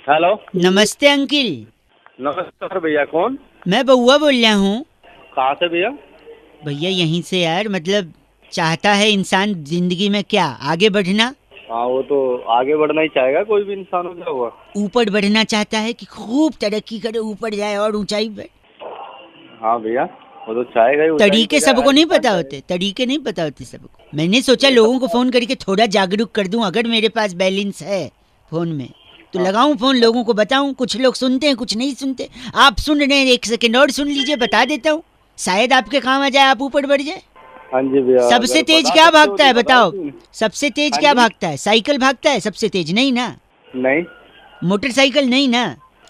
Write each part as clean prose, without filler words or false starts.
Hello. नमस्ते uncle. नमस्कार भैया, कौन? मैं बउआ बोल रहा हूँ। कहाँ से भैया? भैया यहीं से यार, मतलब चाहता है इंसान जिंदगी में क्या आगे बढ़ना। हाँ, वो तो आगे बढ़ना ही चाहेगा, कोई भी इंसान हो क्या हुआ। ऊपर बढ़ना चाहता है कि खूब तरक्की करे, ऊपर जाए और ऊंचाई पे। हाँ भैया, वो तो चाहेगा ही। ऊंचाई तरीके पे जाए, सबको हर नहीं इंसान पता चाहेगा। होते, तरीके नहीं पता होते सबको। मैंने सोचा लोगों को फोन करके थोड़ा जागरूक कर दूं। अगर मेरे पास बैलेंस है फोन में तो हाँ। लगाऊं फोन, लोगों को बताऊं। कुछ लोग सुनते हैं, कुछ नहीं सुनते। आप सुन रहे हैं, 1 सेकंड और सुन लीजिए, बता देता हूँ। शायद आपके काम आ जाए, आप ऊपर बढ़ जाए। हाँ जी भैया, सबसे अगर तेज बता क्या सकते हो भागता तो है बता बताओ? दो। सबसे तेज हाँ क्या जी। भागता है? साइकिल भागता है सबसे तेज? नहीं ना। नहीं। मोटरसाइकिल नहीं ना।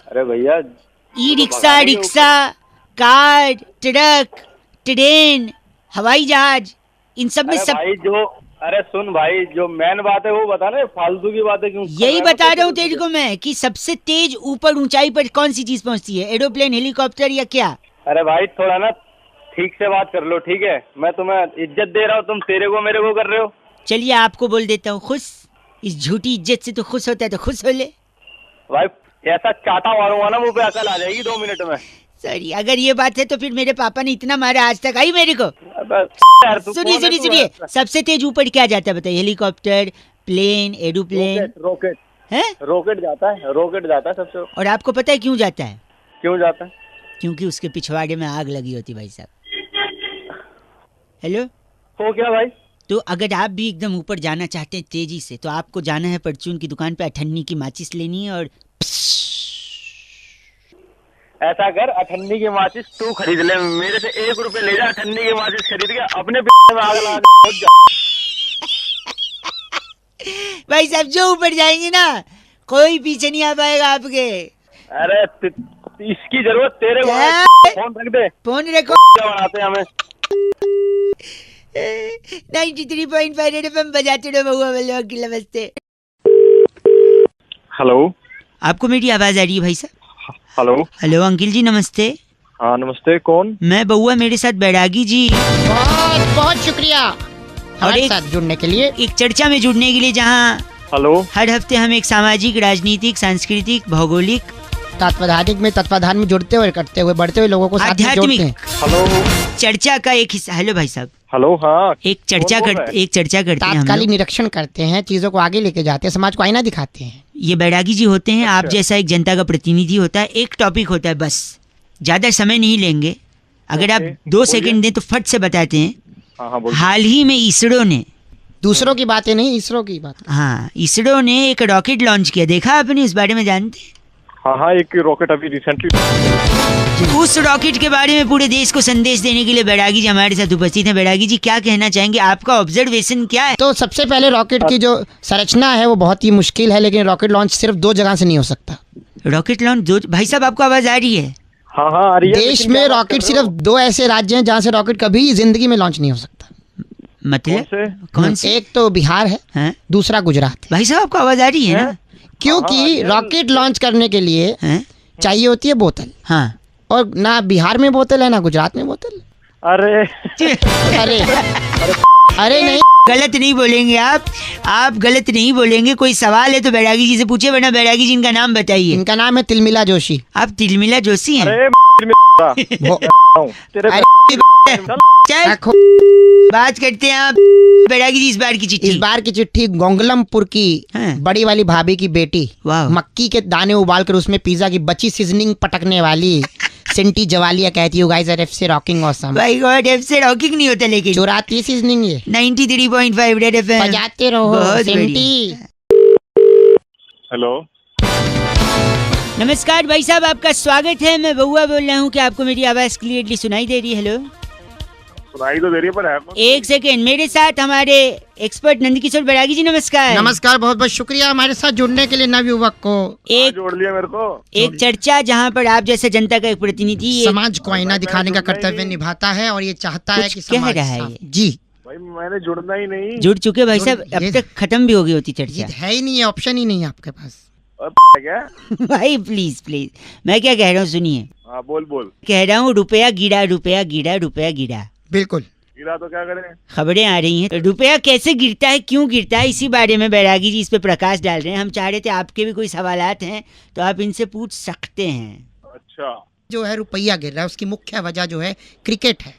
अरे भैया, ई वो तो रिक्शा, भगाने के रिक्शा, ऊपर। कार, ट्रक, ट्रेन, हवाई जहाज, इन सब में अरे सब। भाई जो अरे सुन भाई, जो मेन बात है वो बता ना, फालतू की बातें क्यों कर यही रहा है? बता बता रहा हूँ तो तेरे मुझे। को मैं कि सबसे तेज ऊपर ऊंचाई पर कौन सी चीज पहुंचती है? एरोप्लेन, हेलीकॉप्टर या क्या? अरे भाई थोड़ा ना ठीक से बात कर लो, ठीक है? मैं तुम्हें इज्जत दे रहा हूँ, तुम तेरे को मेरे को कर रहे हो। चलिए आपको बोल देता हूँ खुश। इस झूठी इज्जत से तो खुश होता है तो खुश हो ले। भाई ऐसा चाटा मारूंगा ना, मुंह पे अकल आ जाएगी 2 मिनट में। सॉरी, अगर ये बात है तो फिर मेरे पापा ने इतना मारा आज तक आई मेरे को। अबे यार, तू सुनिए कौन है? सुनिए तू सुनिए, है सबसे तेज ऊपर क्या जाता है बताइए? Helicopter, plane, aeroplane rocket. Rocket है। रॉकेट जाता है, रॉकेट जाता है सबसे। और आपको पता है क्यों जाता है? क्यों जाता है? क्योंकि उसके पिछवाड़े में आग लगी होती भाई साहब। हेलो। हो क्या भाई? तो अगर आप भी एकदम ऊपर जाना चाहते हैं तेजी से, तो आपको जाना है परचून की दुकान पे, अठन्नी की माचिस लेनी है और ऐसा कर, अठन्नी की माचिस तू खरीद ले, मेरे से 1 रुपए ले जा। अठन्नी की माचिस खरीद के अपने में आग लगा के पहुंच जा। भाई साहब जो ऊपर जाएंगे ना, कोई पीछे नहीं आ पाएगा आपके। अरे इसकी जरूरत तेरे को है। क्या? फोन रख दे। फोन रखो। क्या बनाते हैं हमें? 93.5 रेड एफएम बजाते रहो। बउआ बोलो अंकिल नमस्ते। हेलो। आपको मेरी आवाज आ रही है भाई साहब? हेलो। हेलो अंकिल जी नमस्ते। हाँ नमस्ते, कौन? मैं बउआ, मेरे साथ बैरागी जी। बहुत बहुत शुक्रिया और हमारे एक साथ जुड़ने के लिए। एक चर्चा में जुड़ने के लिए, जहाँ हेलो। हर हफ्ते हम एक सामाजिक, राजनीतिक, सांस्कृतिक, भौगोलिक, तत्वधानिक में तत्वाधान में जुड़ते हुए, करते हुए, बढ़ते हुए लोगों को साथ में जोड़ते आध्यात्मिक हैं। हेलो। चर्चा का एक हिस्सा। हेलो भाई साहब। हेलो। हाँ। एक चर्चा कौन बोल रहा करते है? एक चर्चा करते हैं हम तात्कालिक लोग। निरीक्षण करते हैं, चीजों को आगे लेके जाते हैं, समाज को आईना दिखाते हैं। ये बैरागी जी होते हैं, आप अच्छा। जैसा एक जनता का प्रतिनिधि होता है। एक टॉपिक होता है, बस ज्यादा समय नहीं लेंगे। अगर आप ओके, 2 बोलिए। सेकंड दें तो फट से बताते हैं। हाँ हाँ, बोलिए। हाल ही में इसरो ने, दूसरों की बातें नहीं, इसरो की बात। हाँ इसरो ने एक रॉकेट लॉन्च किया। देखा आपने? इस बारे में जानते हैं? हाँ हाँ, एक रॉकेट अभी रिसेंटली। उस रॉकेट के बारे में पूरे देश को संदेश देने के लिए बैरागी जी हमारे साथ उपस्थित हैं। बैरागी जी क्या कहना चाहेंगे? आपका ऑब्जर्वेशन क्या है? तो सबसे पहले रॉकेट की जो संरचना है वो बहुत ही मुश्किल है, लेकिन रॉकेट लॉन्च सिर्फ 2 जगह से नहीं हो सकता। रॉकेट लॉन्च दो, भाई साहब आपको आवाज आ रही है? हाँ हाँ, आ रही है। देश लेकिन में क्या बात रॉकेट कर रहे हो? सिर्फ 2 ऐसे राज्य हैं जहाँ से रॉकेट कभी जिंदगी में लॉन्च नहीं हो सकता। मतलब कौन से? कौन से? एक तो बिहार है, हैं? दूसरा गुजरात है। भाई साहब आपको आवाज आ रही है ना? हाँ, क्योंकि रॉकेट लॉन्च करने के लिए हैं? चाहिए होती है बोतल, हाँ। और ना बिहार में बोतल है ना गुजरात में बोतल। अरे अरे अरे नहीं, गलत नहीं बोलेंगे आप गलत नहीं बोलेंगे। कोई सवाल है तो बैरागी जी से पूछे, वरना बैरागी जी इनका नाम बताइए। इनका नाम है तिलमिला जोशी। आप तिलमिला जोशी हैं? अरे तेरे अरे चल रखो। बात करते हैं आप। बैरागी जी इस बार की चिट्ठी। इस बार की चिट्ठी गोंगलमपुर की हाँ। बड़ी वाली भाभी की बेटी वाह। मक्की के दाने उबालकर उसमें पिज्जा की बची सीजनिंग पटकने वाली सिंटी जवालिया कहती है, "You guys are FC rocking awesome." भाई गॉड, एफ से रॉकिंग नहीं होता लेकिन। चुराती सीजनिंग ये 93.5 रेड एफएम बजाते रहो बहुत सिंटी। हेलो। नमस्कार भाई साहब, आपका स्वागत है। मैं बउआ बोल रहा हूँ। क्या आपको मेरी आवाज क्लियरली सुनाई दे रही है? हेलो। सुनाई तो दे रही है पर है कौन? 1 सेकेंड, मेरे साथ हमारे एक्सपर्ट नंदकिशोर बैरागी जी। नमस्कार। नमस्कार, बहुत बहुत शुक्रिया हमारे साथ जुड़ने के लिए नवयुवक को। एक जोड़ लिया मेरे को। एक चर्चा जहाँ पर आप जैसे जनता का एक प्रतिनिधि ये समाज को आईना दिखाने का जुड़ना ही कर्तव्य नहीं। निभाता है और ये चाहता है कुछ कि कह समाज रहा है साफ- ये। जी भाई मैंने जुड़ना ही नहीं। जुड़ चुके भाई साहब। अब ये- तक खत्म भी हो गई होती ये चर्चा। है ही नहीं है, ऑप्शन ही नहीं है आपके पास। और क्या? भाई प्लीज प्लीज, मैं क्या कह रहा हूँ सुनिए। हाँ बोल बोल। कह रहा हूँ रुपया गिरा, रुपया गिरा, रुपया गिरा। बिल्कुल। गिरा तो क्या करें? खबरें आ रही हैं, रुपया कैसे गिरता है, क्यों गिरता है, इसी बारे में बैरागी जी इस पे प्रकाश डाल रहे हैं। हम चाह रहे थे आपके भी कोई सवालात हैं तो आप इनसे पूछ सकते हैं। अच्छा, जो है रुपया गिर रहा है उसकी मुख्य वजह जो है क्रिकेट है।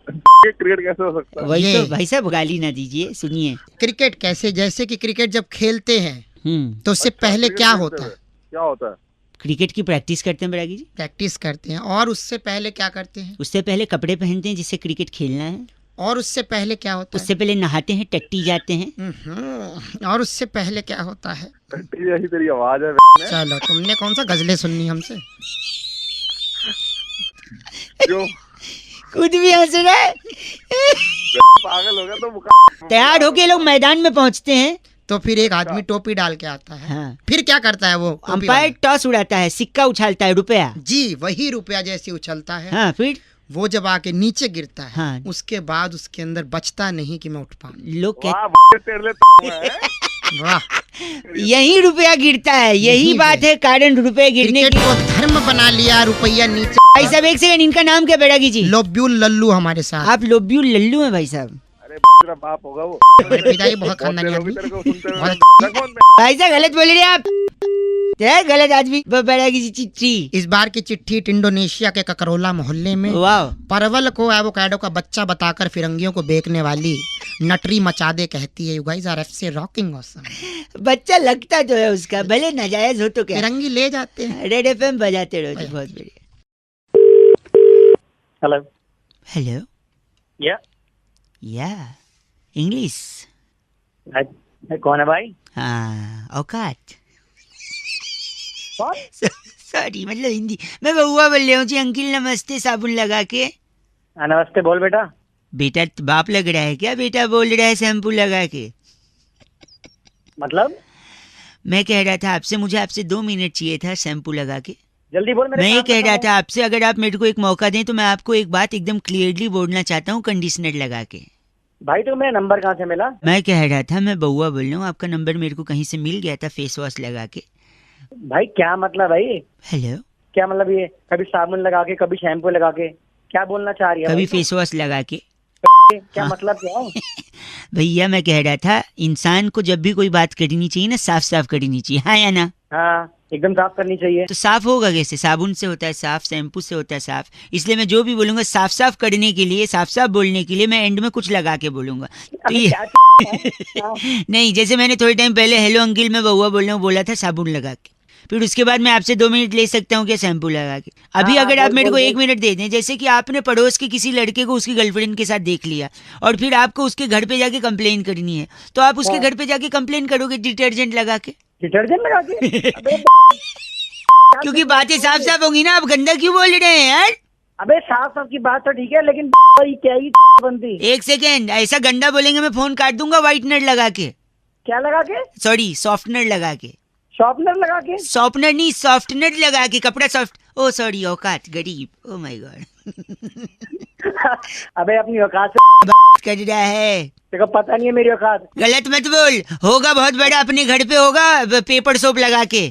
ये क्रिकेट कैसे हो सकता है? वही ये। तो भाई साहब गाली ना दीजिए, सुनिए। क्रिकेट कैसे, जैसे कि क्रिकेट जब खेलते हैं तो उससे अच्छा, पहले क्रिकेट क्या खेलते होता हुए है? क्या होता है? क्रिकेट की प्रैक्टिस करते हैं बैरागी जी। प्रैक्टिस करते हैं। और उससे पहले क्या करते हैं? उससे पहले कपड़े पहनते हैं जिससे क्रिकेट खेलना है। और उससे पहले क्या होता है? उससे पहले नहाते हैं, टट्टी जाते हैं। और उससे पहले क्या होता है? टट्टी जैसी तेरी आवाज है। चलो, तुमने कौन सा गजलें सुननी हमसे? जो खुद भी हंस रहा है। पागल हो गया तो तैयार होके लोग मैदान में पहुंचते हैं। तो फिर एक आदमी टोपी डाल के आता है। हाँ। फिर क्या करता है वो टोपी अंपायर वाला? टॉस उड़ाता है, सिक्का उछालता है, रुपया। जी, वही रुपया जैसे उछलता है। हाँ, फिर वो जब आके नीचे गिरता है, हाँ। उसके बाद उसके अंदर बचता नहीं कि मैं उठ पाऊं। लोग कहते वाह तेरे लिए वाह, यही रुपया गिरता है, यही यही बात है कारण रुपये गिरने क्रिकेट की। को धर्म बना लिया, रुपया नीचे। भाई साहब एक सेकंड, इनका नाम क्या बैरागी जी? लोब्यूल लल्लू हमारे साथ। आप लोब्यू लल्लू हैं भाई साहब। अरे तेरा बाप होगा वो। मेरे पिताजी बहुत खानदानी तेरे आदमी। को सुनते हुए बहुत भाई साहब गलत बोल रहे हैं आप, है गलत आदमी। बैरागी जी चिट्ठी। इस बार की चिट्ठी इंडोनेशिया के ककरोला मोहल्ले में वाह। परवल को एवोकाडो का बच्चा बताकर फिरंगियों को बेचने वाली नटरी मचादे कहती है, यू गाइस आर एफसी रॉकिंग ऑसम। बच्चा लगता तो है उसका, भले नाजायज हो तो क्या, फिरंगी ले जाते हैं। रेड एफएम बजाते रहो जी, बहुत बढ़िया। हेलो। हेलो। या या इंग्लिश। कौन है भाई? हाँ, औकात। कौन? सॉरी, मतलब हिंदी। मैं बउआ बोल रहा हूँ जी। अंकिल नमस्ते, साबुन लगा के। नमस्ते, बोल बेटा। बेटा बाप लग रहा है क्या? बेटा बोल रहा है शैम्पू लगा के। मतलब मैं कह रहा था आपसे, मुझे आपसे 2 मिनट चाहिए था शैम्पू लगा के। जल्दी बोल। मैं ये कह रहा था आपसे, अगर आप मेरे को एक मौका दें तो मैं आपको एक बात एकदम क्लियरली बोलना चाहता हूँ, कंडीशनर लगा के। भाई तो मेरा नंबर कहाँ से मिला? मैं कह रहा था, मैं बउआ बोल रहा हूँ, आपका नंबर मेरे को कहीं से मिल गया था फेस वॉश लगा के। भाई क्या मतलब भाई? हेलो। क्या मतलब ये कभी साबुन लगा के कभी शैम्पू लगा के, क्या बोलना चाह रही है? कभी भाई फेस वॉश लगा के। क्या हाँ। मतलब क्या है? भैया मैं कह रहा था, इंसान को जब भी कोई बात करनी चाहिए ना, साफ साफ करनी चाहिए, हाँ या ना? हाँ, एकदम साफ करनी चाहिए। तो साफ होगा कैसे? साबुन से होता है साफ, शैम्पू से होता है साफ। इसलिए मैं जो भी बोलूंगा साफ साफ करने के लिए, साफ साफ बोलने के लिए मैं एंड में कुछ लगा के बोलूंगा। तो ये नहीं, जैसे मैंने थोड़े टाइम पहले हेलो अंकिल मैं बउआ बोल रहा हूँ बोला था साबुन लगा के, फिर उसके बाद मैं आपसे 2 मिनट ले सकता हूँ क्या शैम्पू लगा के? अभी हाँ, अगर आप बोल, मेरे को बोल, 1 मिनट दे दें, जैसे कि आपने पड़ोस के किसी लड़के को उसकी गर्लफ्रेंड के साथ देख लिया और फिर आपको उसके घर पे जाके कंप्लेन करनी है, तो आप उसके घर पे जाके कंप्लेन करोगे डिटर्जेंट लगा के? डिटर्जेंट लगा के? अबे क्योंकि बातें साफ साफ होंगी ना। आप गंदा क्यों बोल रहे हैं यार? अबे साफ साफ की बात तो ठीक है, लेकिन क्या ही बनती? 1 सेकेंड, ऐसा गंदा बोलेंगे मैं फोन काट दूंगा व्हाइटनर लगा के। क्या लगा के? सॉरी, सॉफ्टनर लगा के। शॉर्पनर लगा के? सॉफ्टनर नहीं, सॉफ्टनर लगा के, कपड़ा सॉफ्ट। ओ सॉरी, औकात, गरीब। Oh my God. अबे अपनी औकात से कर रहा है। तेरे को पता नहीं है मेरी औकात। गलत मत बोल। होगा बहुत बड़ा, अपने घर पे होगा पेपर सोप लगा के।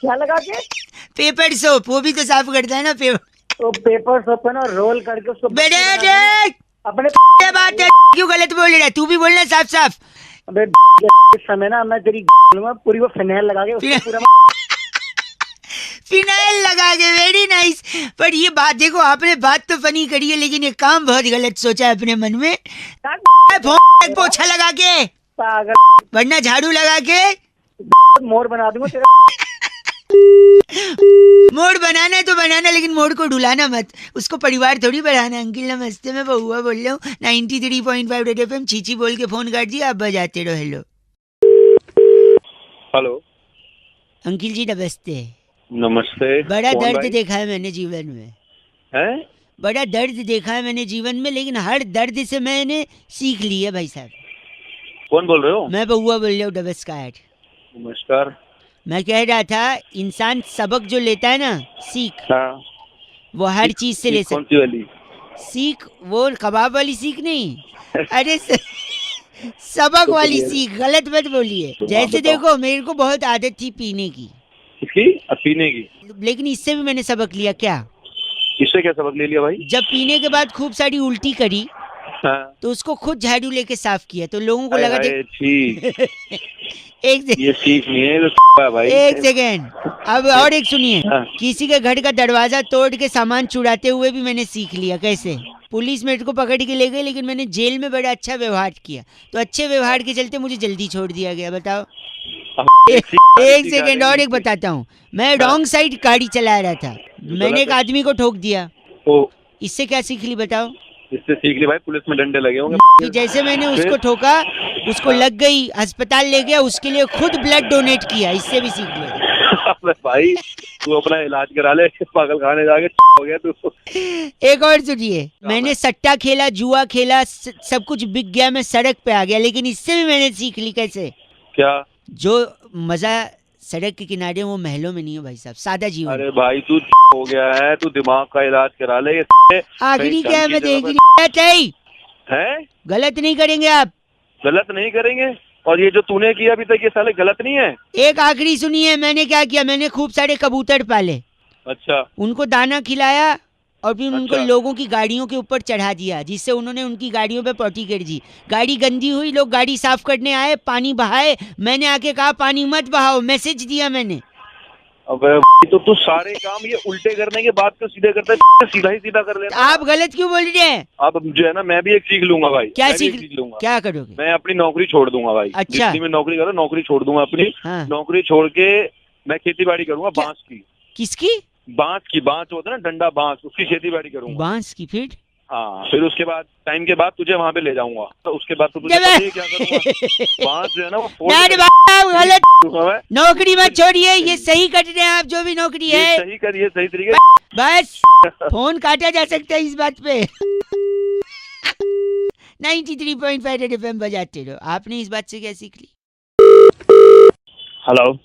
क्या लगा के? पेपर सोप, वो भी तो साफ करता है ना पेपर। तो पेपर सोप है ना, रोल करके उसको बेटे अपने ये बात है, क्यों गलत बोल रहा है? तू भी बोलना साफ साफ। अबे इस समय ना मैं तेरी पूरी वो फिनाइल लगा के उसको पूरा फिनाइल लगा के। Very nice. पर ये बात देखो, आपने बात तो फनी करी है, लेकिन ये काम बहुत गलत सोचा है अपने मन में। फोन पोछा लगा के, पागल, वरना झाड़ू लगा के। मोर बना दूंगा तेरा। मोड़ बनाना है तो बनाना, लेकिन मोड़ को ढुलाना मत, उसको परिवार थोड़ी बढ़ाना। अंकिल नमस्ते, मैं बउआ बोल रहा हूँ 93.5 रेड एफएम। चीची बोल के फोन काट दिया, आप बजाते रहो। हेलो हेलो अंकिल जी नमस्ते। नमस्ते। बड़ा कौन दर्द भाई? देखा है मैंने जीवन में, हैं? बड़ा दर्द देखा है मैंने जीवन में, लेकिन हर दर्द से मैंने सीख ली है भाई साहब। कौन बोल रहे हो? मैं बउआ बोल रहा हूँ, नमस्कार। नमस्कार। मैं कह रहा था, इंसान सबक जो लेता है ना, सीख, हाँ, वो हर चीज से ले कौन सकता। सी वाली? सीख वो कबाब वाली सीख नहीं, अरे सबक वाली सीख। गलत मत बोलिए। जैसे देखो, मेरे को बहुत आदत थी पीने की। किसकी? अब पीने की? लेकिन इससे भी मैंने सबक लिया। क्या? इससे क्या सबक ले लिया भाई? जब पीने के बाद खूब सारी उल्टी करी, हाँ। तो उसको खुद झाड़ू लेके साफ किया, तो लोगों को लगा हाय, छी। एक सेकंड, ये सीख नहीं है तो भाई। एक सेकेंड, अब और एक सुनिए। हाँ। किसी के घर का दरवाजा तोड़ के सामान चुराते हुए भी मैंने सीख लिया कैसे। पुलिस मेरे को पकड़ के ले गई, लेकिन मैंने जेल में बड़ा अच्छा व्यवहार किया, तो अच्छे व्यवहार के चलते मुझे जल्दी छोड़ दिया गया। बताओ। एक सेकेंड और एक बताता हूँ। मैं रॉन्ग साइड गाड़ी चला रहा था, मैंने एक आदमी को ठोक दिया, ओ, इससे क्या सीख ली बताओ। इससे सीख ली भाई, पुलिस में डंडे लगे होंगे। कि जैसे मैंने उसको ठोका, उसको लग गई, अस्पताल ले गया, उसके लिए खुद ब्लड डोनेट किया, इससे भी सीख लिया। अबे भाई तू अपना इलाज करा ले, पागल खाने जाके हो गया तू। एक और सुनिए, मैंने सट्टा खेला, जुआ खेला, सब कुछ बिक गया, मैं सड़क पे आ गया, लेकिन इससे भी मैंने सीख ली कैसे। क्या? जो मजा सड़क के किनारे वो महलों में नहीं है भाई साहब, सादा जीवन। अरे भाई तू हो गया है, तू दिमाग का इलाज करा ले। आखिरी क्या है, मैं देख रही है, गलत नहीं करेंगे आप। गलत नहीं करेंगे, और ये जो तूने किया अभी तक ये साले गलत नहीं है। एक आखिरी सुनिए, मैंने क्या किया, मैंने खूब सारे कबूतर पाले, अच्छा, उनको दाना खिलाया और फिर उनको अच्छा। लोगों की गाड़ियों के ऊपर चढ़ा दिया, जिससे उन्होंने उनकी गाड़ियों पे पॉटी कर दी। गाड़ी गंदी हुई, लोग गाड़ी साफ करने आए, पानी बहाए, मैंने आके कहा पानी मत बहाओ, मैसेज दिया मैंने। अबे तो तू सारे काम ये उल्टे करने के बाद तो सीधे करता है, सीधा ही सीधा कर लेना। आप गलत क्यों बोल रहे हैं। अब जो है ना, मैं भी एक सीख लूंगा भाई। क्या मैं भी एक सीख लूंगा? क्या करोगे। मैं अपनी नौकरी छोड़ दूंगा भाई। अच्छा। जितनी मैं नौकरी कर रहा हूं, नौकरी छोड़ दूंगा अपनी। हाँ। नौकरी छोड़ के मैं खेती बाड़ी करूंगा, क्या? बांस की। किसकी। बांस होता है ना, डंडा बांस, उसकी खेती बाड़ी करूंगा। बांस की। फिर हाँ, फिर उसके बाद टाइम के बाद तुझे वहाँ पे ले जाऊंगा, तो उसके बाद तो तुझे जब- पता ही है क्या करूंगा। बांस जो है ना वो फोड़ नहीं के बाप, गलत दूंगा मैं। नौकरी मत छोड़िए, ये सही कर रहे हैं आप, जो भी नौकरी ये है सही करिए, सही तरीके। बस फोन काटा जा सकता है इस बात पे। 93.5 रेड एफएम बजाते रहो। आपने इस बात से क्या सीख ली। हेलो,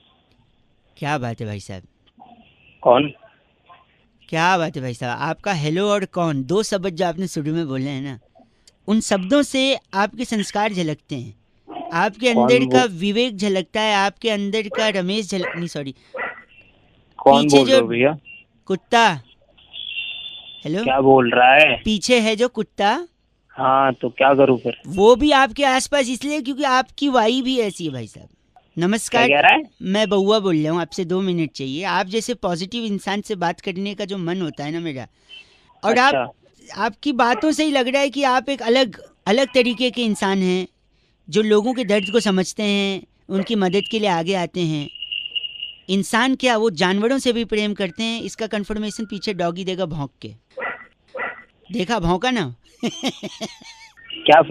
क्या बात है भाई साहब, कौन? क्या बात है भाई साहब। आपका हेलो और कौन, दो शब्द जो आपने शुरू में बोले हैं ना, उन शब्दों से आपके संस्कार झलकते हैं, आपके अंदर का विवेक झलकता है, आपके अंदर का रमेश नहीं सॉरी, कौन पीछे बोल जो रहे हो भैया? कुत्ता। हेलो, क्या बोल रहा है? पीछे है जो कुत्ता, हाँ तो क्या करूँ फिर? वो भी आपके आसपास इसलिए क्योंकि आपकी वाई भी ऐसी है भाई साहब। नमस्कार, क्या कह रहा है? मैं बउआ बोल रहा हूँ, आपसे 2 मिनट चाहिए। आप जैसे पॉजिटिव इंसान से बात करने का जो मन होता है ना मेरा, और अच्छा। आपकी बातों से ही लग रहा है कि आप एक अलग तरीके के इंसान हैं, जो लोगों के दर्द को समझते हैं, उनकी मदद के लिए आगे आते हैं। इंसान क्या, वो जानवरों से भी प्रेम करते हैं। इसका कंफर्मेशन पीछे डॉगी देगा भौंक के। देखा भौंका ना। क्यों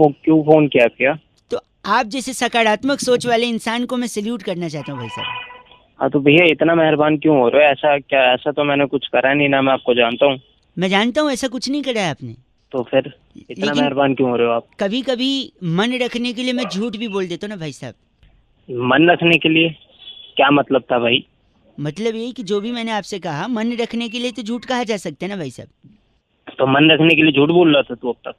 फोन किया क्या? तो आप जैसे सकारात्मक सोच वाले इंसान को मैं सैल्यूट करना चाहता हूँ भाई साहब। हाँ तो भैया इतना मेहरबान क्यों हो रहे हो? ऐसा क्या, ऐसा तो मैंने कुछ करा नहीं ना, मैं आपको जानता हूँ। मैं जानता हूँ ऐसा कुछ नहीं करा है आपने, तो फिर इतना लेकिन मेहरबान क्यों हो रहे हो आप? कभी कभी मन रखने के लिए मैं झूठ भी बोल देता हूँ ना भाई साहब। मन रखने के लिए क्या मतलब था भाई? मतलब यही कि जो भी मैंने आपसे कहा, मन रखने के लिए तो झूठ कहा जा सकता है ना भाई साहब। तो मन रखने के लिए झूठ बोल रहा था तू अब तक?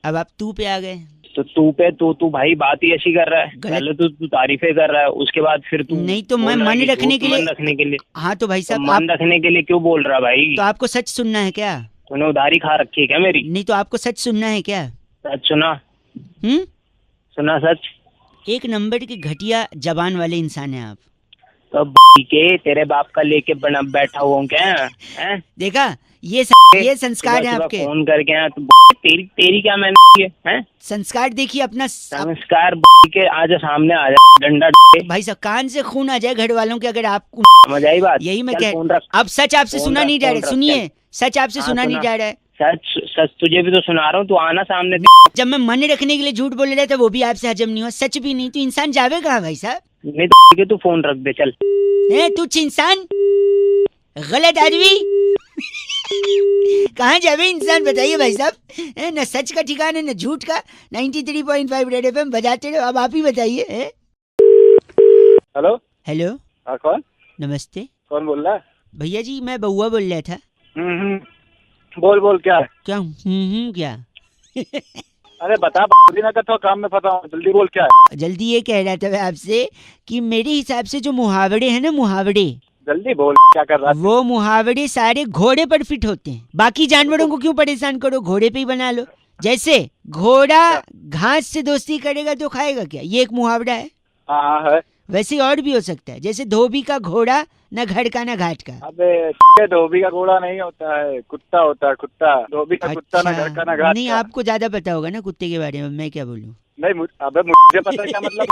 अब आप तू पे आ गए। तो तू पे तू भाई बात ही ऐसी कर रहा है। पहले तू तारीफें कर रहा है, उसके बाद फिर तू नहीं तो मैं बोल रहा है मन कि रखने झूठ के लिए। मन रखने के लिए। हाँ तो भाई तो साहब मन रखने के लिए क्यों बोल रहा है भाई? तो आपको सच सुनना है क्या। तूने उधारी खा रखी है क्या मेरी? नहीं तो आपको सच सुनना है क्या। सच सुना? सुना सच? एक नंबर के घटिया जबान वाले इंसान हैं आप। तो के तेरे बाप का लेके बना बैठा हुआ हूँ क्या हैं? देखा, ये संस्कार है आपके। फोन करके आया तो तेरी क्या मैंने है? संस्कार देखिए अपना। संस्कार के आज सामने आ जाए डंडा भाई साहब कान से खून आ जाए घर वालों के अगर आपको समझ आई बात। यही मैं चल फोन रख। अब सच आपसे फोन सुना रख, नहीं जा फोन रहा। रख, सुनिए, सच आपसे हाँ, सुना नहीं सुना। जा रहा है। सच तुझे भी तो सुना रहा हूँ, तू आना सामने। जब मैं मन रखने के लिए झूठ बोल रहा था वो भी आपसे हजम नहीं हुआ, सच भी नहीं, तो इंसान जावे कहाँ भाई साहब। नहीं तो तू फोन रख दे चल। तुच्छ इंसान, गलत आदमी। कहाँ जावे इंसान बताइए भाई साहब। न सच का ठिकाना न झूठ का। 93.5 रेड एफएम बजाते रहो। अब आप ही बताइए। हेलो हेलो, हाँ कौन? नमस्ते। कौन बोल रहा है? भैया जी मैं बउआ बोल रहा था। बोल क्या है? क्या क्या। अरे बता, ना कर तो काम में फंसा हूँ, जल्दी बोल क्या है? जल्दी ये कह रहा था मैं आपसे कि मेरे हिसाब से जो मुहावरे हैं ना, मुहावरे, जल्दी बोल क्या कर रहा है? वो मुहावरे सारे घोड़े पर फिट होते हैं। बाकी जानवरों को क्यों परेशान करो, घोड़े पे ही बना लो। जैसे घोड़ा घास से दोस्ती करेगा तो खाएगा क्या, ये एक मुहावरा है। हाँ है। वैसे और भी हो सकता है, जैसे धोबी का घोड़ा न घर का न घाट का। अबे धोबी का घोड़ा नहीं होता है, कुत्ता होता है, कुत्ता। धोबी का कुत्ता ना घर का ना घाट नहीं, का। आपको ज्यादा पता होगा ना कुत्ते के बारे में, मैं क्या बोलूं। नहीं अबे मुझे पता है क्या मतलब।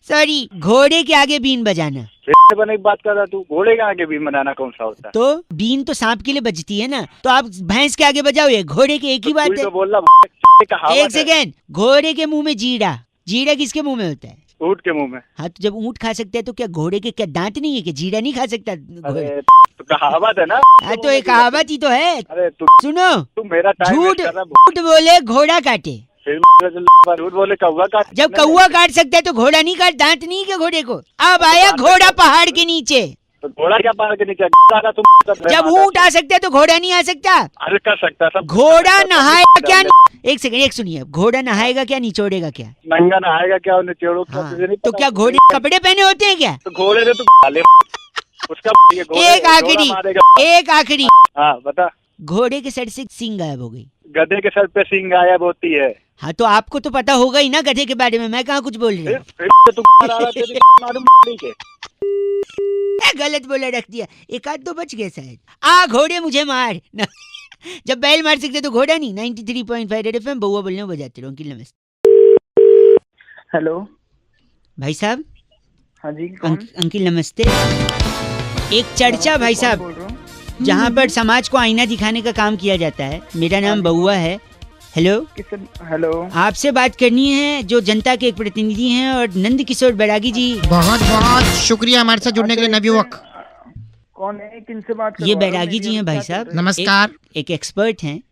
सॉरी, घोड़े के आगे बीन बजाना। बने की बात कर रहा तू, घोड़े के आगे भी बनाना कौन सा होता है? तो बीन तो सांप के लिए बजती है ना, तो आप भैंस के आगे बजाओ, ये घोड़े के एक ही बात है। तो बोल रहा कहावत एक सेकेंड, घोड़े के मुंह में जीरा, जीरा किसके मुंह में होता है? ऊँट के मुंह में। हाँ, तो जब ऊँट खा सकते हैं तो क्या घोड़े के क्या दांत नहीं है कि जीरा नहीं खा सकता घोड़े? अरे तो कहावत है ना। हाँ, तो एक कहावत ही तो है। अरे सुनो, तू मेरा टाइम झूठ वेस्ट कर रहा है। झूठ बोले घोड़ा काटे, फिर झूठ बोले कौवा काट। जब कौवा काट सकता है तो घोड़ा नहीं काट, दांत नहीं के घोड़े को। अब आया घोड़ा पहाड़ के नीचे, तो घोड़ा क्या पहाड़ के नीचे? जब ऊँट आ सकता है तो घोड़ा नहीं आ सकता। अरे कर सकता सब। घोड़ा नहाएगा क्या? एक सेकंड, एक सुनिए, घोड़ा नहाएगा क्या, निचोड़ेगा क्या? नंगा नहाएगा क्या और निचोड़ो क्या? हाँ, तुझे नहीं तो पता? क्या घोड़े कपड़े पहने होते हैं क्या? तो घोड़े से तू डाले उसका ये घोड़े- एक आखिरी, घोड़ा मारेगा। एक आखिरी, हाँ बता। घोड़े के सर से सींग गायब हो गई। गधे के सर पे सींग गायब होती है। हाँ, तो आपको तो पता होगा ही ना गधे के बारे में, मैं कहाँ कुछ बोल रही हूँ। फिर तू मारा तेरी मालूम नहीं के। गलत बोला, रख दिया, एक आध तो बच गए शायद। आ घोड़े मुझे मार ना। जब बैल मार सकते तो घोड़ा नहीं। 93.5 रेड एफएम, बउआ बोलने बजाते रहो। अंकिल नमस्ते। हेलो भाई साहब। हाँ जी कौन? अंकिल नमस्ते। एक चर्चा भाई साहब, बोल रहा हूँ। जहाँ पर समाज को आईना दिखाने का काम किया जाता है। मेरा नाम बउआ है। हेलो, किससे? हेलो आपसे बात करनी है, जो जनता के एक प्रतिनिधि हैं, और नंद किशोर बैरागी जी। बहुत बहुत शुक्रिया हमारे साथ जुड़ने के लिए नवयुवक। कौन है, किनसे बात कर ये रहे हो? बैरागी जी हैं भाई साहब, नमस्कार। एक एक्सपर्ट हैं,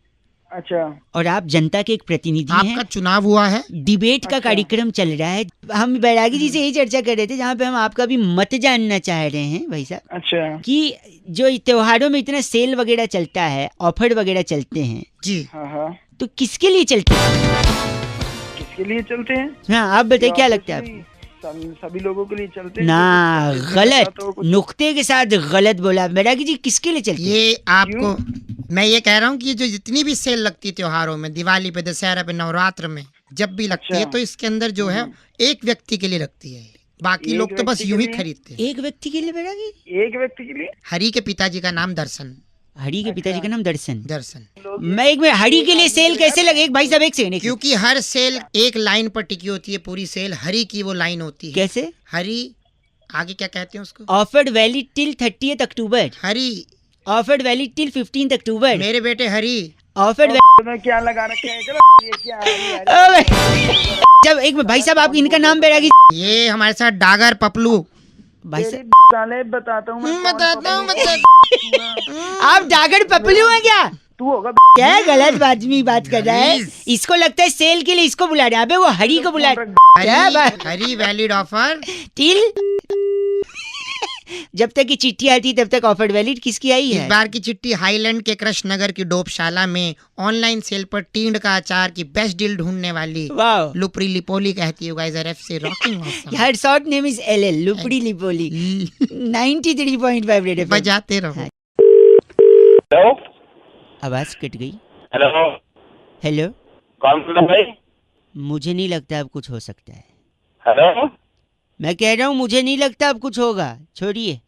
अच्छा और आप जनता के एक प्रतिनिधि आपका हैं। चुनाव हुआ है, डिबेट का कार्यक्रम चल रहा है। हम बैरागी जी से यही चर्चा कर रहे थे, जहाँ पे हम आपका भी मत जानना चाह रहे हैं भाई साहब, अच्छा कि जो त्योहारों में इतना सेल वगैरह चलता है, ऑफर वगैरह चलते हैं, जी हाँ हाँ तो किसके लिए चलते हैं? किसके लिए चलते हैं? हाँ, आप बताइए, क्या लगता है आपको? सभी लोगों के लिए चलते हैं। ना, तो गलत, तो कुछ- नुक्ते के साथ गलत बोला। बैरागी जी किसके लिए चलते हैं? ये आपको मैं ये कह रहा हूँ कि जो जितनी भी सेल लगती है त्योहारों में, दिवाली पे, दशहरा पे, नवरात्र में जब भी लगती है, अच्छा। तो इसके अंदर जो है एक व्यक्ति के लिए लगती है, बाकी एक लोग तो बस व्यक्ति यूं के ही लिए? खरीदते हैं। एक व्यक्ति के लिए बैरागी? एक व्यक्ति के लिए? हरि के पिताजी का नाम दर्शन। हरि के पिताजी का नाम दर्शन। दर्शन मैं एक मिनट, हरि के लिए सेल कैसे लगे? एक भाई साहब, एक सेकंड। क्योंकि हर सेल एक लाइन पर टिकी होती है, पूरी सेल हरि की वो लाइन होती है। कैसे? हरि आगे क्या कहते हैं उसको? Offered valid till 30th October. Hurry offered valid till 15th October. मेरे बेटे हरि। ऑफर्ड तो क्या लगा रखे हैं? चलो, ये क्या है? जब एक मिनट भाई साहब, आप इनका नाम बैरागी? ये हमारे साथ डागर पपलू। भाई तेरी साहब, साले बताता हूँ मैं कौन बताता हूँ पकड़ूं। आप डागर पपलू हैं क्या? तू होगा क्या गलत आदमी बात कर रहा है। इसको लगता है सेल के लिए इसको बुला रहे हैं। अबे वो हरि को बुला रहे हैं। क्या बात? Hari valid offer. टिल जब तक की चिट्ठी आती तब तक ऑफर्ड वैलिड किसकी आई इस है? बार की चिट्ठी हाईलैंड के कृष्ण नगर की डोपशाला में ऑनलाइन सेल पर टींड का अचार की बेस्ट डील ढूंढने वाली वाओ, लुपरी लिपोली कहती है guys, RFC rocking awesome. Her short name is LL, लुपड़ी लिपोली। 93.5 red FM. बजाते रहो। हेलो आवाज कट गई। हेलो हेलो, कौन बोल रहा है भाई? मुझे नहीं लगता अब कुछ हो सकता है। हेलो मैं कह रहा हूँ मुझे नहीं लगता अब कुछ होगा, छोड़िए।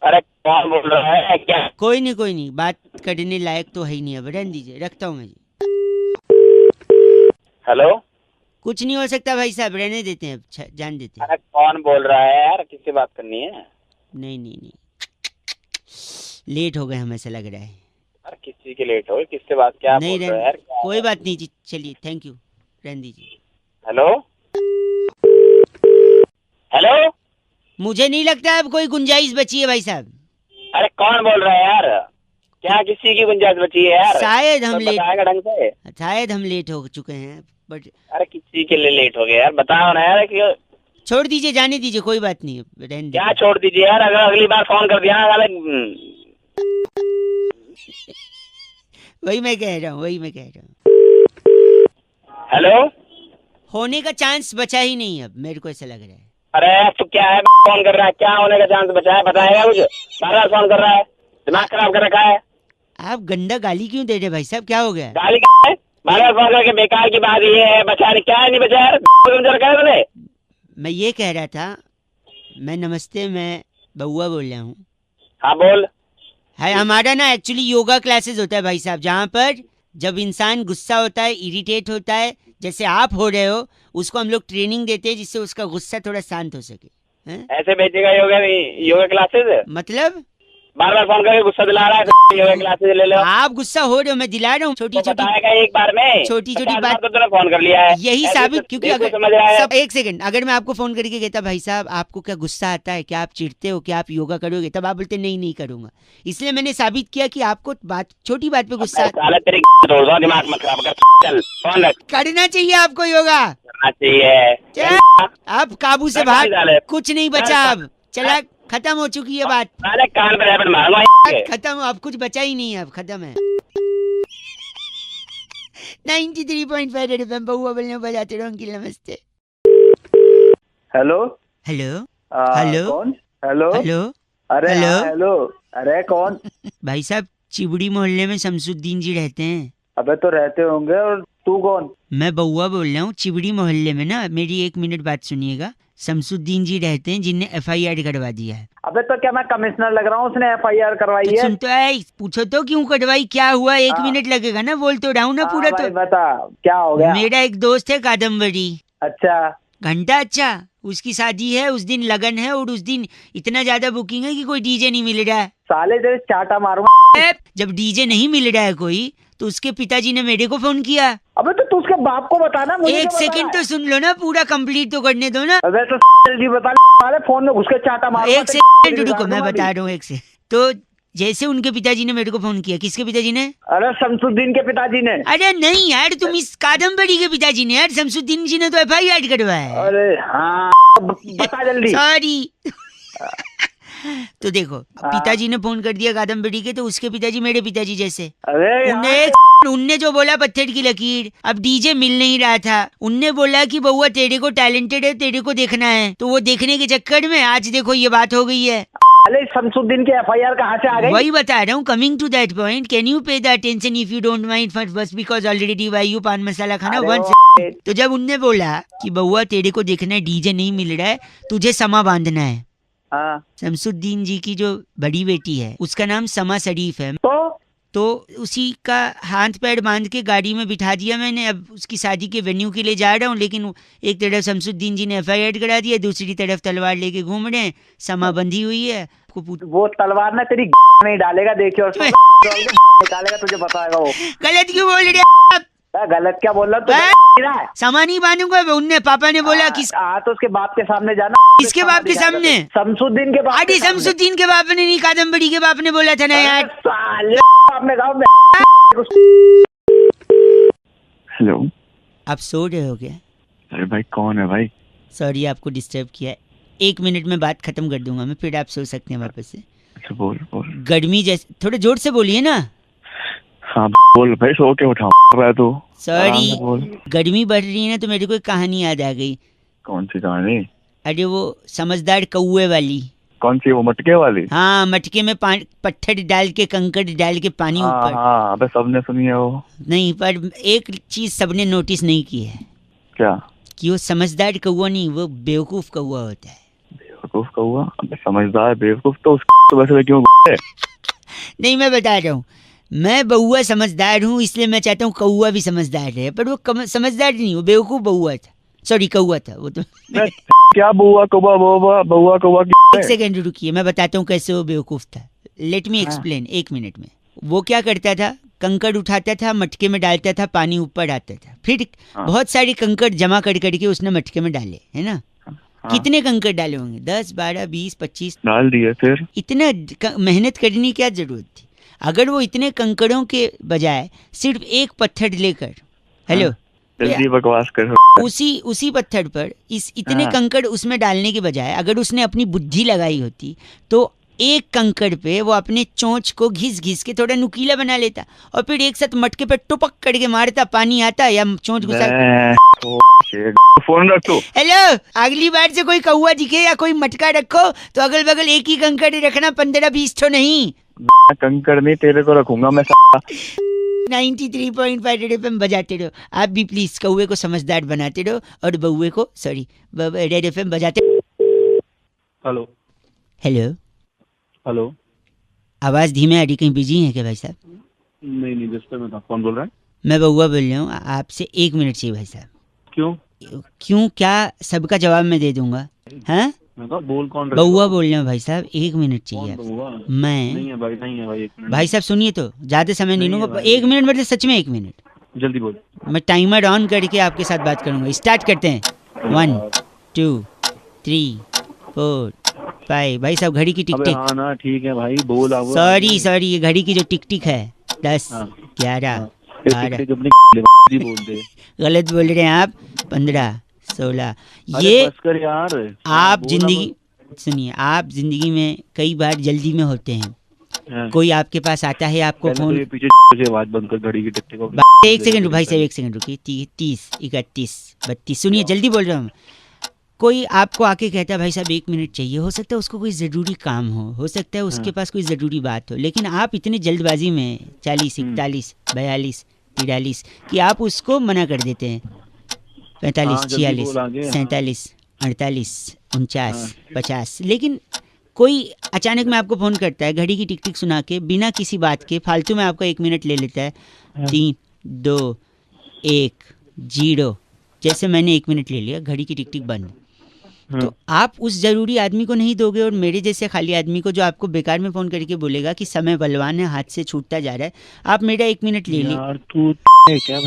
अरे कौन बोल रहा है क्या? कोई नहीं, बात करने लायक तो है ही नहीं, अब रहने दीजिए, रखता हूँ मैं जी। हेलो कुछ नहीं हो सकता भाई साहब, रहने देते हैं अब, जान देते हैं। अरे कौन बोल रहा है यार? किससे बात करनी है? नहीं, लेट हो गए हम, ऐसा लग रहा है। अरे किसी के लेट हो, किससे बात? क्या नहीं बोल रहे हो यार? क्या कोई है? बात नहीं जी, चलिए, थैंक यू, रहने दीजिए। हेलो हेलो मुझे नहीं लगता अब कोई गुंजाइश बची है भाई साहब। अरे कौन बोल रहा है यार? क्या किसी की गुंजाइश बची है यार? शायद हम तो लेट बताएगा ढंग से। हो चुके हैं, बट अरे किसी के लिए लेट हो गया यार, बताओ ना यार कि छोड़ दीजिए, जाने दीजिए, कोई बात नहीं, रहने क्या दीजिए। छोड़ दीजिए यार? अगर अगली बार फोन कर दिया ना वही मैं कह रहा हूँ। हेलो होने का चांस बचा ही नहीं अब, मेरे को ऐसा लग रहा है। अरे तो क्या है, फोन कर रहा है? क्या होने का चांस बचा है? बताएगा कुछ? बार फोन कर रहा है, दिमाग खराब कर रखा है। आप गंदा गाली क्यों दे रहे भाई साहब, क्या हो गया? गाली क्या है? बार बार फोन करके बेकार की बात ये है, बचा नहीं क्या है, नहीं बचा यार बोले। मैं ये कह रहा था, मैं नमस्ते, मैं बउआ बोल रहा हूँ। हाँ बोल। है हमारा ना एक्चुअली योगा क्लासेस होता है भाई साहब, जहाँ पर जब इंसान गुस्सा होता है, इरिटेट होता है, जैसे आप हो रहे हो, उसको हम लोग ट्रेनिंग देते हैं जिससे उसका गुस्सा थोड़ा शांत हो सके। हैं? ऐसे बेचेगा योगा क्लासेस? मतलब बार बार फोन करके गुस्सा दिला रहा है, योगा क्लासेस ले लो। आप गुस्सा हो रहे हो, मैं दिला रहा हूँ। छोटी छोटी बताएगा एक बार में, छोटी छोटी 50 बात तो तूने फोन कर लिया है यही ऐसे साबित, तो क्योंकि देखो अगर समझ रहा है। सब एक सेकंड, अगर मैं आपको फोन करके कहता भाई साहब आपको क्या गुस्सा आता है, क्या आप चिढ़ते हो, क्या आप योगा करोगे, तब आप बोलते नहीं नहीं करूंगा। इसलिए मैंने साबित किया कि आपको बात, छोटी बात पे गुस्सा साले तेरी तोड़ दो, दिमाग मत खराब कर, चल फोन रख। करना चाहिए आपको योगा। करना चाहिए। क्या? अब काबू से बाहर साले कुछ नहीं बचा, अब चला, खत्म हो चुकी है बात, साले कान पे रैपट मारूंगा। खत्म, अब कुछ बचा ही नहीं है, अब खत्म है। 93.5 रेड एफएम बउआ बोलने बजाते रहो अंकिल, नमस्ते। हेलो हेलो हेलो कौन? हेलो हेलो अरे हेलो? हाँ, हेलो अरे कौन? भाई साहब चिबड़ी मोहल्ले में शमसुद्दीन जी रहते हैं। अबे तो रहते होंगे, और तू कौन? मैं बउआ बोल रहा हूँ, चिबड़ी मोहल्ले में ना, मेरी 1 मिनट बात सुनिएगा, शमसुद्दीन जी रहते हैं जिनने FIR करवा दिया है। अबे तो क्या मैं कमिश्नर लग रहा हूँ? उसने FIR करवाई तो है। सुन तो है, पूछो तो क्यों कटवाई, क्या हुआ, 1 मिनट लगेगा ना, बोल तो रहा हूँ ना हाँ पूरा। भाई तो बता क्या हो गया? मेरा एक दोस्त है कादम्बरी, अच्छा घंटा अच्छा, उसकी शादी है, उस दिन लगन है, और उस दिन इतना ज्यादा बुकिंग है कि कोई डीजे नहीं मिल रहा है। साले तेरे चाटा मारूंगा। जब डीजे नहीं मिल रहा है कोई, तो उसके पिताजी ने मेरे को फोन किया। अबे तो तू उसके बाप को बता ना, मुझे एक क्यों बता सेकंड रहा तो है? सुन लो ना, पूरा कंप्लीट तो करने दो ना। अबे तो जल्दी बता साले, फोन में घुस के चाटा मारूंगा। एक सेकंड रुको, मैं बता रहा हूँ, एक से। तो जैसे उनके पिताजी ने मेरे को फोन किया, किसके पिताजी ने? अरे शमसुद्दीन के पिताजी ने। अरे नहीं यार, तुम इस कादम्बरी के पिताजी ने, यार शमसुद्दीन जी ने तो FIR करवाया है। अरे हाँ बता जल्दी। सॉरी। तो देखो, पिताजी ने फोन कर दिया कादम्बरी के, तो उसके पिताजी मेरे पिताजी जैसे। अरे यार, उनने जो बोला पत्थर की लकीर, अब डीजे मिल नहीं रहा था, उनने बोला कि बउआ तेरे को टैलेंटेड है, तेरे को देखना है, तो वो देखने के चक्कर में आज देखो ये बात हो गई है। अरे शमसुद्दीन के FIR कहाँ से आ गई? वही बता रहा हूँ, coming to that point, can you pay the attention if you don't mind for bus because already why you paan masala खाना अरे वन। वो- तो जब उनने बोला कि बउआ तेरे को देखना है, डीजे नहीं मिल रहा है, तुझे समा बांधना है। हाँ शमसुद्दीन जी की जो बड़ी बेटी है, उसका नाम समा शरीफ है, तो उसी का हाथ पैर बांध के गाड़ी में बिठा दिया मैंने। अब उसकी शादी के वेन्यू के लिए जा रहा हूँ, लेकिन एक तरफ शमसुद्दीन जी ने FIR करा दिया, दूसरी तरफ तलवार लेके घूम रहे हैं, समा बंधी हुई है। वो तलवार ना तेरी नहीं डालेगा, देखियो और निकालेगा, तुझे बताएगा वो। गलत क्यों बोल रहे आप? गलत क्या बोल रहा है? समा नहीं बांधूंगा, उनने पापा ने बोला कि तो उसके बाप के सामने जाना। किसके बाप के सामने? शमसुद्दीन के बाप। अरे शमसुद्दीन के बाप ने नहीं, कादम्बरी के बाप ने बोला था ना यार। साले आपने कहा हेलो। आप सो रहे हो क्या? अरे भाई कौन है भाई? सॉरी आपको डिस्टर्ब किया। 1 मिनट में बात खत्म कर दूंगा मैं, फिर आप सो सकते हैं वापस से। अच्छा बोल बोल। गर्मी जैसे, थोड़े जोर से बोलिए ना। हाँ बोल भाई, सो के उठा रहा है तू। सॉरी, बोल। गर्मी बढ़ रही है ना, तो मेरे को एक कहानी याद आ गई। कौन सी कहानी? अरे वो समझदार कौए वाली। कौन सी, वो मटके वाली? हाँ, मटके में पत्थर डाल के, कंकड़ डाल के पानी हाँ ऊपर। हाँ, अबे सबने सुनी है वो। नहीं, पर एक चीज सबने नोटिस नहीं की है। क्या? कि वो समझदार कौआ नहीं, वो बेवकूफ कौआ होता है। बेवकूफ कौआ? अबे समझदार बेवकूफ तो तो वैसे क्यों है? नहीं, मैं बता रहा हूँ, मैं बउआ समझदार हूँ, इसलिए मैं चाहता हूँ कौआ भी समझदार रहे, पर वो समझदार नहीं, वो बेवकूफ बउआ था। सॉरी, कौआ था वो तो। क्या बुआ कौआ बउआ कौआ? एक सेकंड रुकिए, मैं बताता हूँ कैसे वो बेवकूफ था। लेट मी एक्सप्लेन, 1 मिनट में। वो क्या करता था, कंकड़ उठाता था, मटके में डालता था, पानी ऊपर आता था, फिर बहुत सारे कंकड़ जमा कर करके उसने मटके में डाले, है ना? कितने कंकड़ डाले होंगे? 10, 12, 20, 25 डाल दिए। फिर इतना मेहनत करने की क्या जरूरत थी? अगर वो इतने कंकड़ों के बजाय सिर्फ एक पत्थर लेकर, हेलो, जल्दी बकवास कर। उसी पत्थर पर इतने कंकड़ उसमें डालने के बजाय अगर उसने अपनी बुद्धि लगाई होती, तो एक कंकड़ पे वो अपने चोंच को घिस घिस के थोड़ा नुकीला बना लेता, और फिर एक साथ मटके पे टुपक करके मारता, पानी आता या चोंच घुसा। फोन रख तू। हेलो, अगली बार से कोई कौआ दिखे या कोई मटका रखो तो अगल बगल एक ही कंकड़ रखना, 15-20 तो नहीं। कंकड़ नहीं, तेरे को रखूंगा मैं। 93.5 रेड एफएम बजाते रहो। आप भी प्लीज कौवे को समझदार बनाते रहो और बउए को रेड एफएम बजाते। Hello hello, hello. आवाज धीमे आ रही, कहीं बिजी है क्या भाई साहब? नहीं नहीं, जिस पे मैं था। कौन बोल रहा है? मैं बउआ बोल रहा हूँ, आपसे 1 मिनट चाहिए भाई साहब। क्यों? क्यों क्या, सबका जवाब मैं दे दूंगा। हाँ मैं कहा बोल कौन रहा है? बउआ बोल रहा हूँ भाई साहब, 1 मिनट चाहिए कौन आपसे। बउआ? मैं नहीं है भाई, नहीं है भाई, 1 मिनट। भाई साहब सुनिए तो, ज्यादा समय नहीं नहीं है लूंगा, भाई। 1 मिनट मतलब सच में 1 मिनट। जल्दी बोल। मैं टाइमर ऑन करके आपके साथ बात करूंगा। स्टार्ट करते हैं। 1 2 3 4 5। भाई साहब घड़ी की टिक अबे टिक। हाँ ना, ठीक है भाई, बोल अब। सॉरी ये घड़ी की जो टिक टिक है 10 हाँ। 11 फिर 12। टिक-टिक अपनी बोल दे। गलत बोल रहे हैं आप। 15 16। अरे ये बस कर यार। आप बोल जिंदगी सुनिए, आप जिंदगी में कई बार जल्दी में होते हैं। हाँ। कोई आपके पास आता है, आपको पहले तो फोन ये पीछे से आवाज बंद कर, घड़ी की टिक-टिक को। 1 सेकंड भाई साहब, 1 सेकंड रुकिए। 30 31 32। सुनिए जल्दी बोल रहा हूँ। कोई आपको आके कहता है भाई साहब 1 मिनट चाहिए, हो सकता है उसको कोई ज़रूरी काम हो सकता है उसके पास कोई ज़रूरी बात हो, लेकिन आप इतने जल्दबाजी में 40 41 42 43 कि आप उसको मना कर देते हैं। 45 हाँ, जल्दी 46 बोल आगे। 47 48 49 50। लेकिन कोई अचानक में आपको फ़ोन करता है, घड़ी की टिक टिक सुना के, बिना किसी बात के फालतू में आपका 1 मिनट ले लेता है। 3 2 1 0। जैसे मैंने 1 मिनट ले लिया, घड़ी की टिक टिक बंद। तो आप उस जरूरी आदमी को नहीं दोगे, और मेरे जैसे खाली आदमी को जो आपको बेकार में फ़ोन करके बोलेगा कि समय बलवान है, हाथ से छूटता जा रहा है, आप मेरा 1 मिनट ले ली। यार तू क्या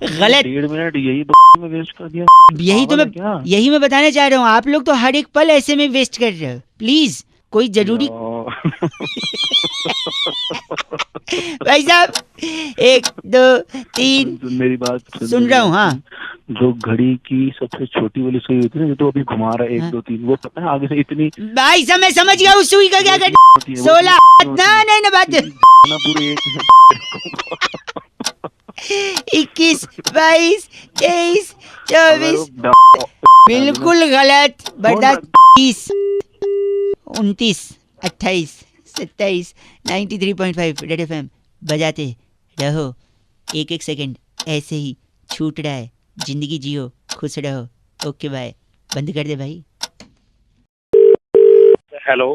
गलत। 1.5 मिनट यही में वेस्ट कर दिया। यही मैं बताना चाह रहा हूँ। आप लोग तो हर एक पल ऐसे में वेस्ट कर रहे हो। प्लीज कोई जरूरी भाई साहब 1 2 3। मेरी बात सुन रहा हूँ। हाँ जो घड़ी की सबसे छोटी वाली सुई होती है ना, जो तो अभी घुमा रहा है 1 2 3, वो पता है आगे से इतनी। भाई साहब मैं समझ गया उस सुई का क्या करना। होती है, 16 ना बात ना पूरे 21 22 23 24। बिल्कुल गलत। बर्दाश्त। 30 29 28 27। 93.5 रेड एफएम बजाते रहो। 1 सेकंड ऐसे ही छूट रहा है। जिंदगी जियो, खुश रहो। Okay bye. बंद कर दे भाई। हेलो।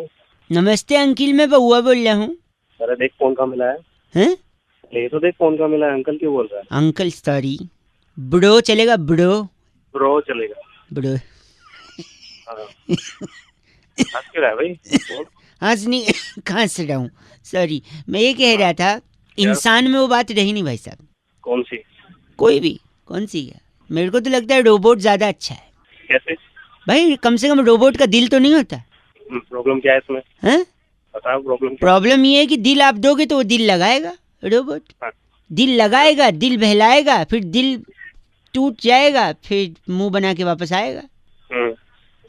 नमस्ते अंकिल, मैं बउआ बोल रहा हूँ। अरे देख फोन का मिला है। हैं? ये तो देख फोन का मिला है। अंकल क्यों बोल रहा है? अंकल सॉरी, ब्रो चलेगा? ब्रो चलेगा। ब्रो हाँ। हंस क्यों रहा है भाई? हंस नहीं हंस रहा हूँ, सॉरी। मैं ये कह रहा था, इंसान में वो बात रही नहीं भाई साहब। कौन सी? कोई भी। कौन सी है? मेरे को तो लगता है रोबोट ज्यादा अच्छा है। कैसे? भाई कम से कम रोबोट का दिल तो नहीं होता। प्रॉब्लम क्या है इसमें? हैं? बताओ प्रॉब्लम। प्रॉब्लम ये है कि दिल आप दोगे तो वो दिल लगाएगा रोबोट। हाँ। दिल लगाएगा, दिल बहलाएगा, फिर दिल टूट जाएगा, फिर मुंह बना के वापस आएगा।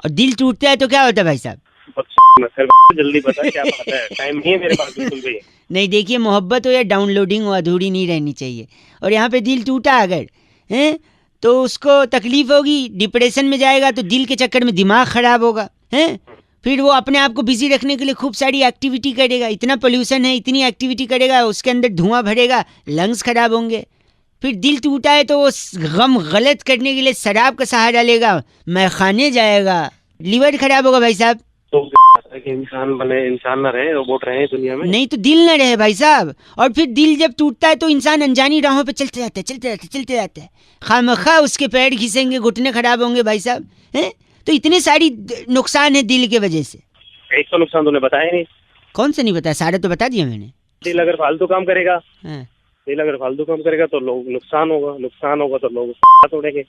और दिल टूटता है तो क्या होता है भाई साहब? जल्दी बता क्या बात है, टाइम नहीं है मेरे पास बिल्कुल भी। नहीं देखिए, मोहब्बत हो या डाउनलोडिंग हो, अधूरी नहीं रहनी चाहिए। और यहाँ पे दिल टूटा अगर हैं तो उसको तकलीफ होगी, डिप्रेशन में जाएगा, तो दिल के चक्कर में दिमाग खराब होगा हैं। फिर वो अपने आप को बिजी रखने के लिए खूब सारी एक्टिविटी करेगा। इतना पोल्यूशन है, इतनी एक्टिविटी करेगा, उसके अंदर धुआं भरेगा, लंग्स खराब होंगे। फिर दिल टूटा है तो वो गम गलत करने के लिए शराब का सहारा लेगा, मैखाने जाएगा, लीवर खराब होगा भाई साहब। तो इंसान बने, इंसान ना रहे, रोबोट रहे दुनिया में। नहीं तो दिल ना रहे भाई साहब। और फिर दिल जब टूटता है तो इंसान अनजानी राहों पे चलते जाता है। खामखा उसके पैर घिसेंगे, घुटने खराब होंगे भाई साहब हैं। तो इतने सारी नुकसान है दिल के वजह से। एक तो नुकसान तूने बताया नहीं। कौन सा नहीं बताया? सारा तो बता दिया मैंने। दिल अगर फालतू काम करेगा, हाँ। दिल अगर फालतू काम करेगा तो लोग नुकसान होगा तो लोग तोड़ेंगे।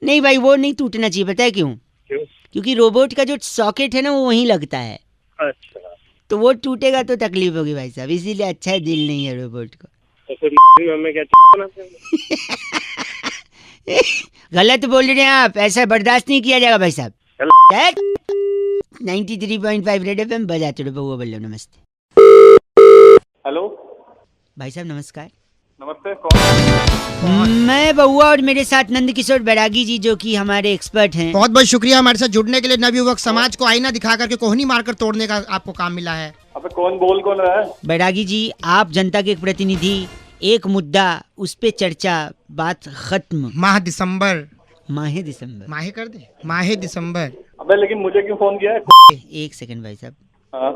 नहीं भाई, वो नहीं टूटना चाहिए। पता है क्यों? क्योंकि रोबोट का जो सॉकेट है ना, वो वहीं लगता है। अच्छा। तो वो टूटेगा तो तकलीफ होगी भाई साहब, इसीलिए अच्छा है दिल नहीं है रोबोट को। तो फिर हमें क्या बनाते हैं? गलत बोल रहे हैं आप, ऐसा बर्दाश्त नहीं किया जाएगा भाई साहब। 93.5 रेड एफएम बजाते रहो। बउआ बोल रहा हूं। नमस्ते। हेलो भाई साहब नमस्कार। नमस्ते। कौन? मैं बउआ और मेरे साथ नंद किशोर बैरागी जी, जो कि हमारे एक्सपर्ट हैं। बहुत बहुत शुक्रिया हमारे साथ जुड़ने के लिए। नवयुवक समाज को आईना दिखा करके कोहनी मारकर तोड़ने का आपको काम मिला है। अबे कौन बोल कौन रहा है? बैरागी जी, आप जनता के एक प्रतिनिधि, एक मुद्दा, उस पे चर्चा, बात खत्म। माह दिसंबर, माहे दिसंबर। माहे कर दे, माहे दिसंबर। अबे लेकिन मुझे क्यों फोन किया है? एक सेकंड भाई साहब, हाँ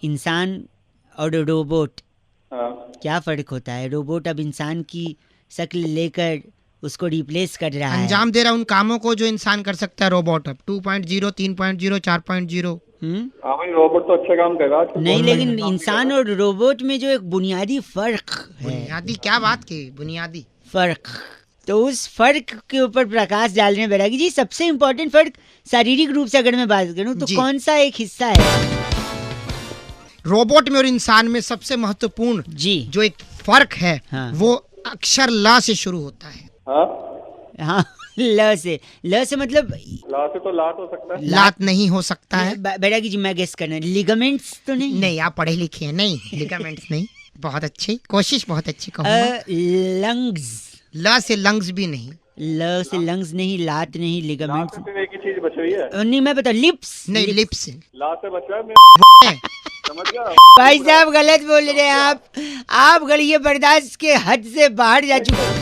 इंसान और रोबोट हाँ क्या फर्क होता है? रोबोट अब इंसान की शक्ल लेकर उसको रिप्लेस कर रहा है। अंजाम दे रहा है उन कामों को जो इंसान कर सकता है रोबोट अब। 2.0, 3.0, 4.0। हाँ भाई, रोबोट तो अच्छे काम कर रहा है। नहीं, लेकिन इंसान और रोबोट में जो एक बुनियादी फर्क है, बुनियादी क्या बात की? बुनियादी फर्क, तो उस फर्क के ऊपर प्रकाश डाल रहे हैं बैरागी जी। सबसे इम्पोर्टेंट फर्क शारीरिक रूप से अगर मैं बात करूं तो जी। कौन सा एक हिस्सा है? रोबोट में और इंसान में सबसे महत्वपूर्ण जी जो एक फर्क है, हाँ। वो अक्षर ल से शुरू होता है। हाँ, हाँ, ल से मतलब ला से तो लात हो सकता है। लात नहीं हो सकता है। बैरागी जी मैं गेस करना, लिगामेंट्स तो नहीं? नहीं, आप पढ़े लिखे हैं। नहीं, लिगामेंट्स नहीं। बहुत अच्छी कोशिश, बहुत अच्छी कहूँगा। लंग्स, ल से लंग्स भी नहीं। ल से लंग्स नहीं, लात नहीं, लिगामेंट्स सिर्फ एक ही चीज बची हुई है। नहीं, मैं बता, लिप्स नहीं, लिप्स। ला से बचा है। समझ गया? भाई साहब गलत बोल रहे हैं आप गलिए बर्दाश्त के हद से बाहर जा चुके।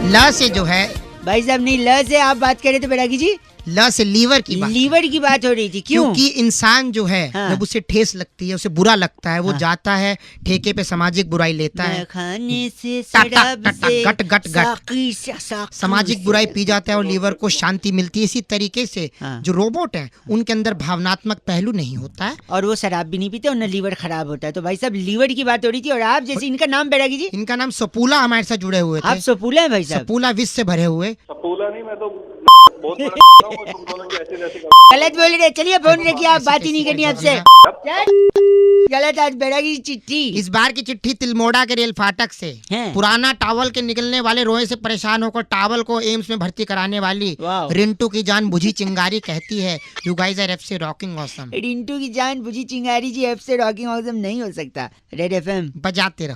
ल से जो है, भाई साहब नहीं, ल से आप बात कर रहे थे बैरागी जी, ल से लीवर की बात। लीवर की बात हो रही थी। क्यों? क्योंकि इंसान जो है हाँ। जब उसे ठेस लगती है, उसे बुरा लगता है, वो हाँ। जाता है ठेके पे सामाजिक बुराई लेता है, खाने से टा, टा, शराब टा, टा, से गट, गट, गट। साकी साकी सामाजिक से। बुराई पी जाता है और लीवर को शांति मिलती है। इसी तरीके से हाँ। जो रोबोट हैं उनके अंदर भावनात्मक पहलू नहीं होता है। और वो शराब भी नहीं पीते और न लीवर खराब होता है। तो भाई साहब लीवर की बात हो रही थी, और आप जैसे, इनका नाम बैरागी जी, इनका नाम सपूला हमारे साथ जुड़े हुए आप थे। सपूला है भाई साहब? सपूला विष से भरे हुए। सपूला नहीं, मैं तो बहुत बड़ा हूँ, तुम दोनों की ऐसे जैसे गलत बोल रहे। चलिए फोन रखिए, आप बात ही नहीं करनी आपसे। गलत। आज बैरागी जी चिट्ठी। इस बार की चिट्ठी तिलमोड़ा के रेल फाटक से। हैं? पुराना टावल के निकलने वाले रोए से परेशान होकर टावल को एम्स में भर्ती कराने वाली वाह। रिंटू की जान बुझी चिंगारी कहती है, यू गाइस आर एफसी रॉकिंग ऑसम। रिंटू की जान बुझी चिंगारी जी, एफ से रॉकिंग ऑसम नहीं हो सकता। रेड एफएम बजाते रहो।